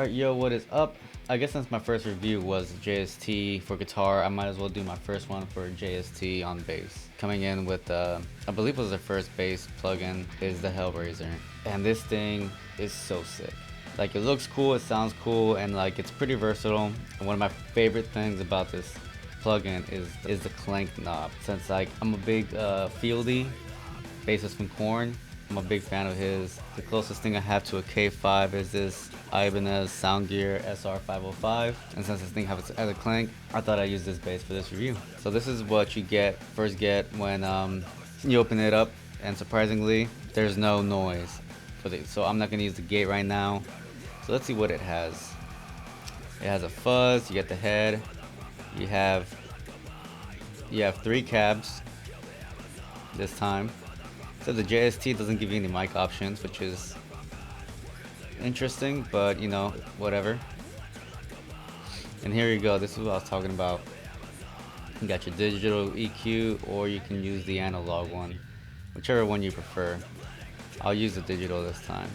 Alright, yo, what is up? I guess since my first review was JST for guitar, I might as well do my first one for JST on bass. Coming in with, I believe it was the first bass plugin, is the Hellraiser. And this thing is so sick. Like, it looks cool, it sounds cool, and like, it's pretty versatile. And one of my favorite things about this plugin is the clank knob. Since like, I'm a big Fieldy bassist from Korn, I'm a big fan of his. The closest thing I have to a K5 is this Ibanez Soundgear SR505. And since this thing has a clank, I thought I'd use this bass for this review. So this is what you first get when you open it up. And surprisingly, there's no noise. So I'm not gonna use the gate right now. So let's see what it has. It has a fuzz, you get the head. You have 3 cabs this time. So the JST doesn't give you any mic options, which is interesting, but you know, whatever. And here you go, this is what I was talking about. You got your digital EQ, or you can use the analog one, whichever one you prefer. I'll use the digital this time.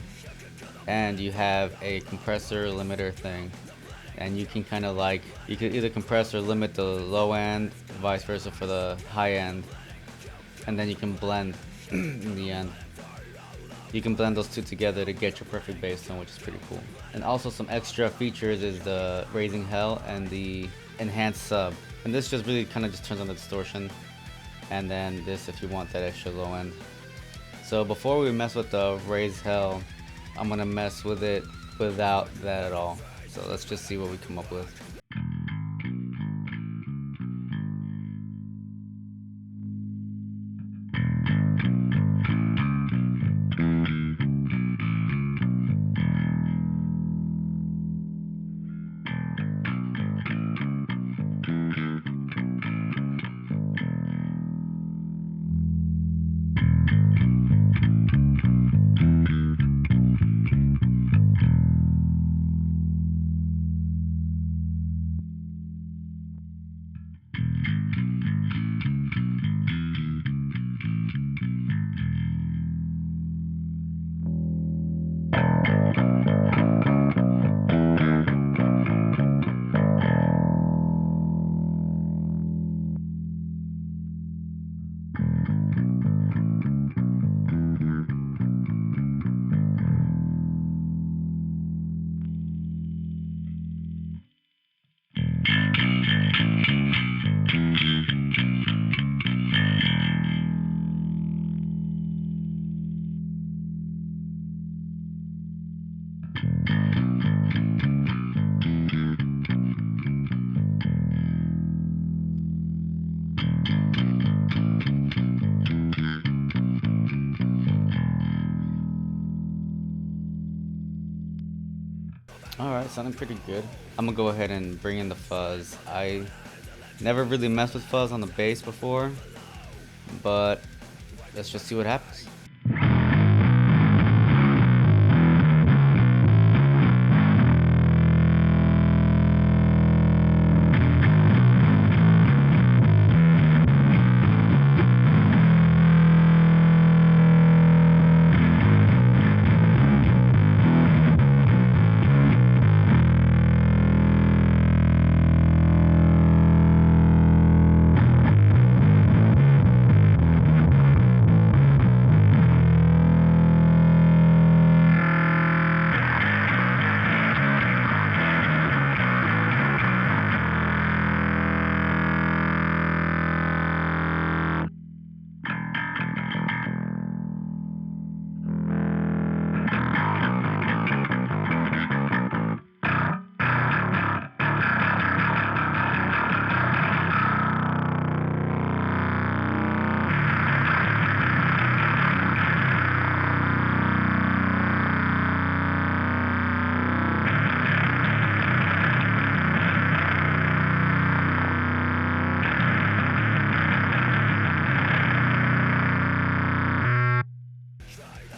And you have a compressor limiter thing, and you can kind of like, you could either compress or limit the low end, vice versa for the high end, and then you can blend in the end. You can blend those two together to get your perfect bass tone, which is pretty cool. And also some extra features is the raising hell and the enhanced sub. And this just really kind of just turns on the distortion. And then this if you want that extra low end. So before we mess with the raise hell, I'm gonna mess with it without that at all. So let's just see what we come up with. Alright, sounding pretty good. I'm gonna go ahead and bring in the fuzz. I never really messed with fuzz on the bass before, but let's just see what happens.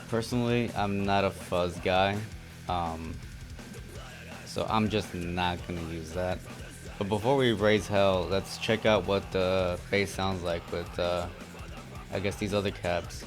Personally, I'm not a fuzz guy, so I'm just not gonna use that. But before we raise hell, let's check out what the bass sounds like with, I guess, these other cabs.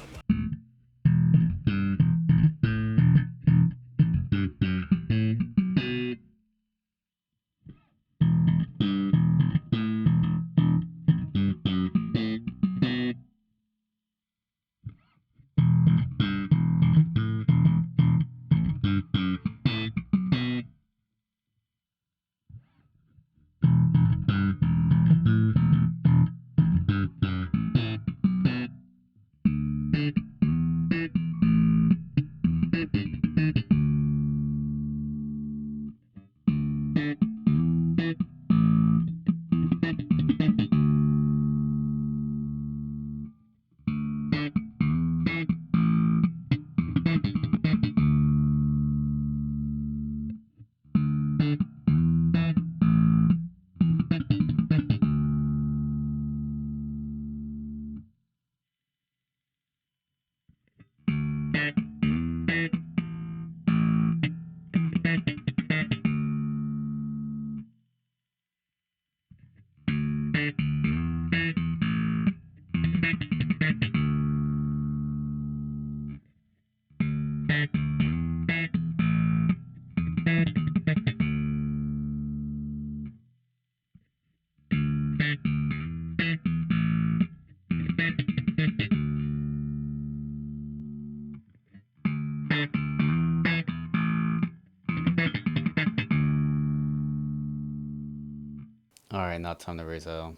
Alright, now time to raise L.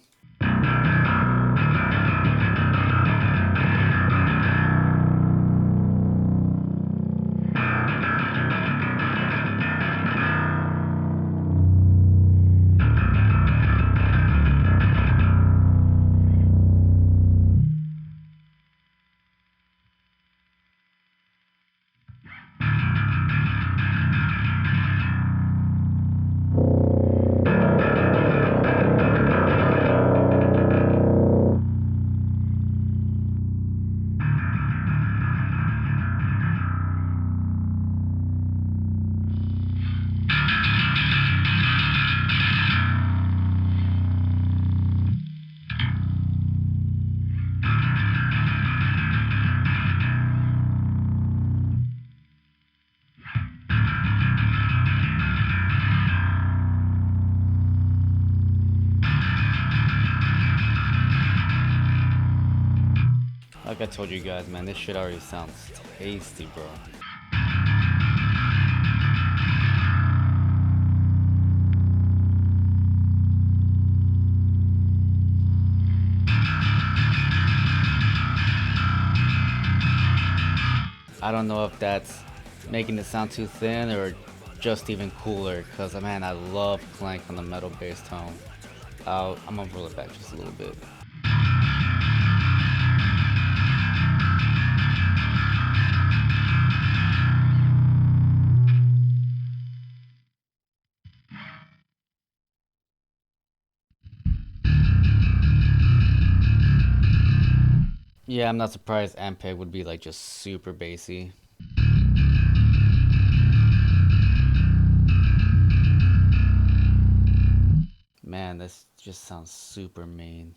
Like I told you guys, man, this shit already sounds tasty, bro. I don't know if that's making it sound too thin or just even cooler, because man, I love clank on the metal bass tone. I'm gonna roll it back just a little bit. Yeah, I'm not surprised Ampeg would be like just super bassy. Man, this just sounds super mean.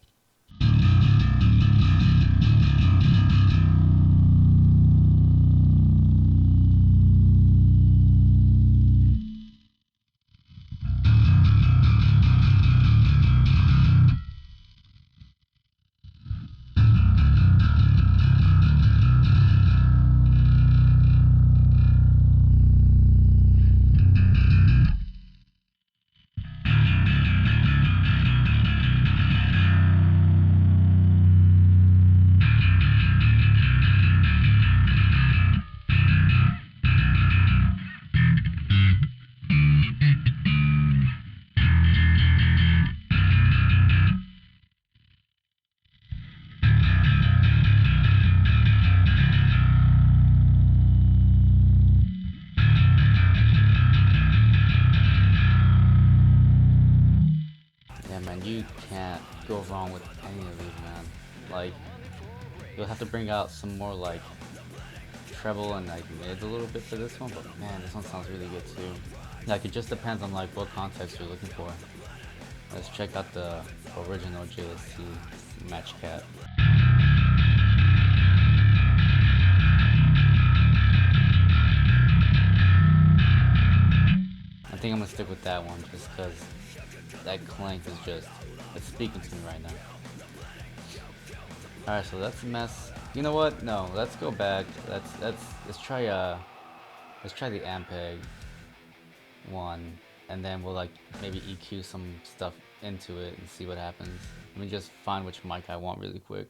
Yeah, man, you can't go wrong with any of these, man. Like, you'll have to bring out some more like treble and like mids a little bit for this one, but man, this one sounds really good too. Like, it just depends on like what context you're looking for. Let's check out the original JST match cat. I think I'm gonna stick with that one just because that clank is just, it's speaking to me right now. Alright, so let's mess. You know what? No, let's go back. Let's try the Ampeg one, and then we'll like maybe EQ some stuff into it and see what happens. Let me just find which mic I want really quick.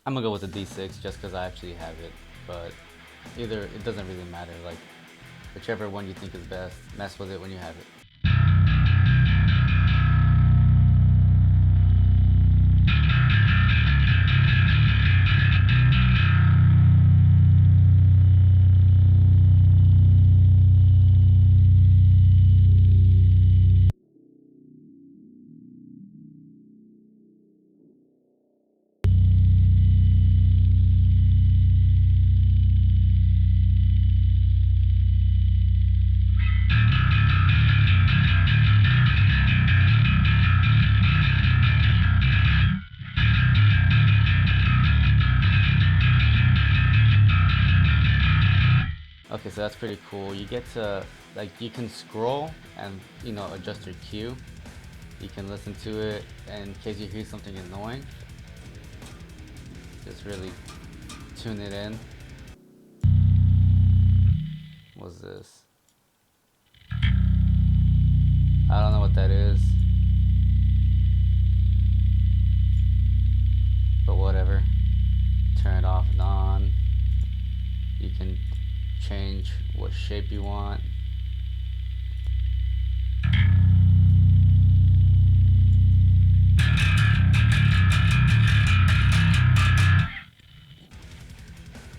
I'm gonna go with the D6 just because I actually have it, but either, it doesn't really matter. Like, whichever one you think is best, mess with it when you have it. Okay, so that's pretty cool. You get to, like, you can scroll and, you know, adjust your Q. You can listen to it, and in case you hear something annoying, just really tune it in. What's this? I don't know what that is, but whatever. Turn it off and on. You can change what shape you want.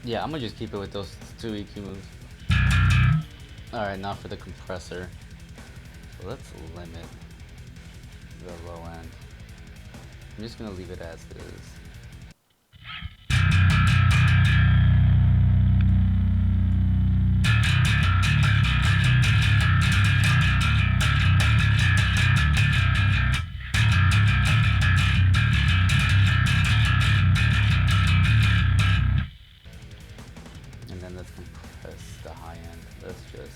Yeah, I'm gonna just keep it with those 2 EQ moves. Alright, now for the compressor. So let's limit the low end. I'm just gonna leave it as is. And then let's compress the high end. Let's just...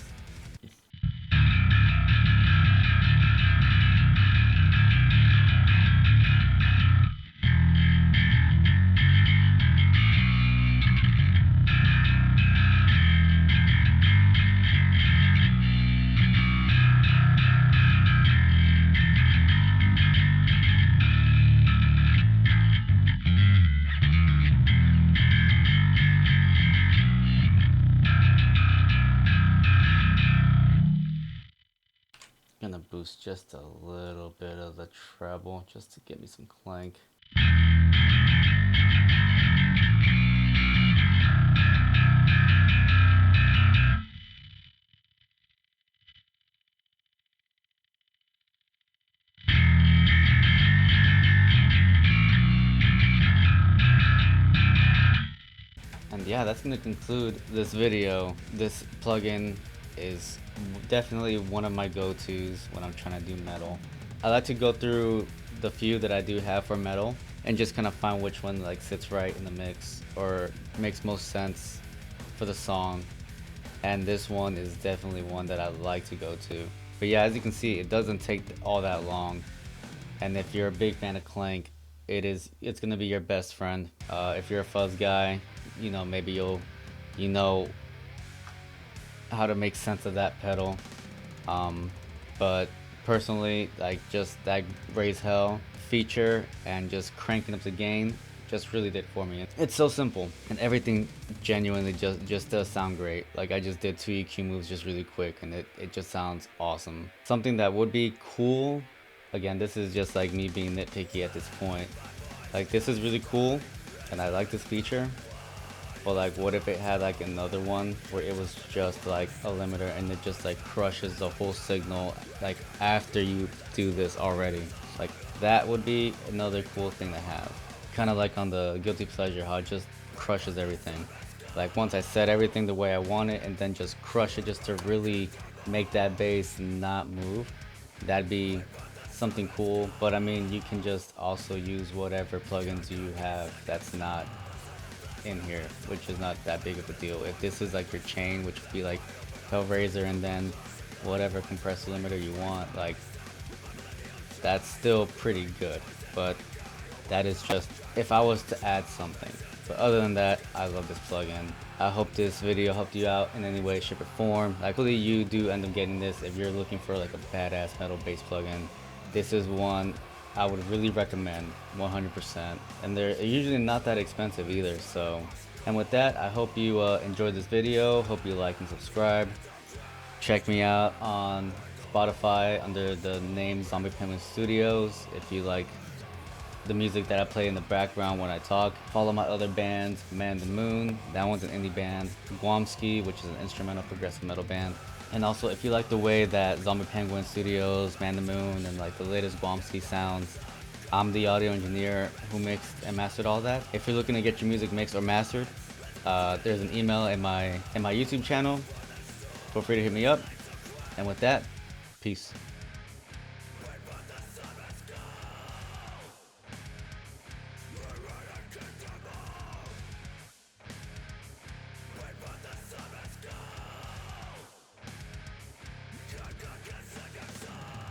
Gonna boost just a little bit of the treble just to give me some clank. And yeah, that's gonna conclude this video. This plugin is definitely one of my go-tos when I'm trying to do metal. I like to go through the few that I do have for metal and just kind of find which one like sits right in the mix or makes most sense for the song. And this one is definitely one that I like to go to. But yeah, as you can see, it doesn't take all that long. And if you're a big fan of clank, it's gonna be your best friend. If you're a fuzz guy, you know, maybe you know how to make sense of that pedal. But personally, like just that raise hell feature and just cranking up the gain just really did for me. It's so simple, and everything genuinely just does sound great. Like I just did 2 EQ moves just really quick, and it just sounds awesome. Something that would be cool, again, this is just like me being nitpicky at this point. Like this is really cool, and I like this feature. But like, what if it had like another one where it was just like a limiter and it just like crushes the whole signal like after you do this already? Like that would be another cool thing to have. Kind of like on the Guilty Pleasure, how it just crushes everything. Like once I set everything the way I want it and then just crush it just to really make that bass not move, that'd be something cool. But I mean, you can just also use whatever plugins you have that's not in here, which is not that big of a deal. If this is like your chain, which would be like Hellraiser and then whatever compressor limiter you want, like that's still pretty good. But that is just if I was to add something. But other than that, I love this plugin. I hope this video helped you out in any way, shape, or form. Like, hopefully you do end up getting this if you're looking for like a badass metal bass plugin. This is one I would really recommend 100%, and they're usually not that expensive either. So, and with that, I hope you enjoyed this video. Hope you like and subscribe. Check me out on Spotify under the name Zombie Penguin Studios if you like the music that I play in the background when I talk. Follow my other bands, Man the Moon, that one's an indie band, Guamski, which is an instrumental progressive metal band. And also, if you like the way that Zombie Penguin Studios, Man the Moon, and like the latest Guamski sounds, I'm the audio engineer who mixed and mastered all that. If you're looking to get your music mixed or mastered, there's an email in my YouTube channel. Feel free to hit me up. And with that, peace.